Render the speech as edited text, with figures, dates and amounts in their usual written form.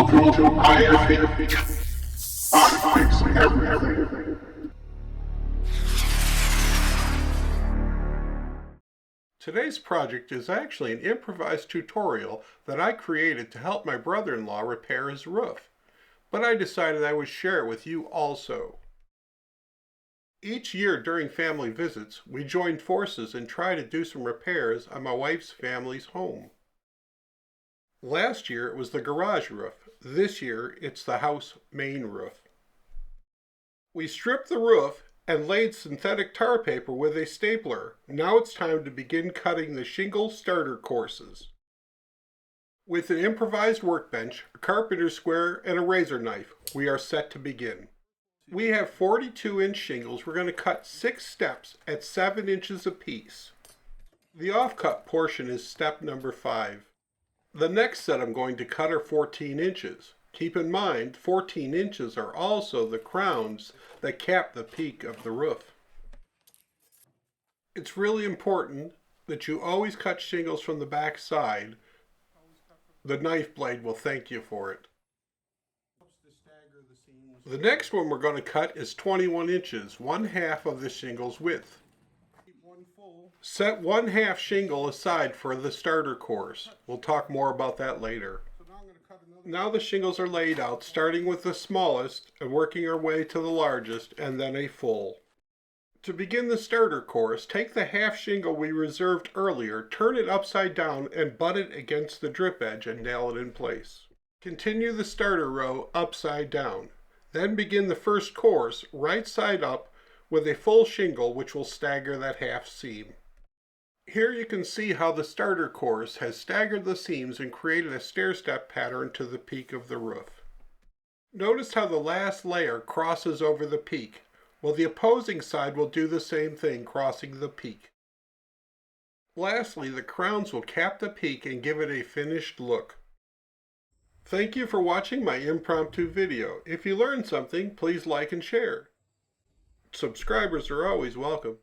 to I fix everything. Today's project is actually an improvised tutorial that I created to help my brother-in-law repair his roof, but I decided I would share it with you also. Each year during family visits, we join forces and try to do some repairs on my wife's family's home. Last year it was the garage roof. This year it's the house main roof. We stripped the roof and laid synthetic tar paper with a stapler. Now it's time to begin cutting the shingle starter courses. With an improvised workbench, a carpenter's square, and a razor knife, we are set to begin. We have 42-inch shingles. We're going to cut 6 steps at 7 inches apiece. The offcut portion is step number 5. The next set I'm going to cut are 14 inches. Keep in mind, 14 inches are also the crowns that cap the peak of the roof. It's really important that you always cut shingles from the back side. The knife blade will thank you for it. The next one we're going to cut is 21 inches, 1/2 of the shingle's width. Set 1/2 shingle aside for the starter course. We'll talk more about that later. Now the shingles are laid out, starting with the smallest and working our way to the largest and then a full. To begin the starter course, take the half shingle we reserved earlier, turn it upside down and butt it against the drip edge and nail it in place. Continue the starter row upside down. Then begin the first course right side up with a full shingle which will stagger that half seam. Here you can see how the starter course has staggered the seams and created a stair-step pattern to the peak of the roof. Notice how the last layer crosses over the peak, while the opposing side will do the same thing, crossing the peak. Lastly, the crowns will cap the peak and give it a finished look. Thank you for watching my impromptu video. If you learned something, please like and share. Subscribers are always welcome.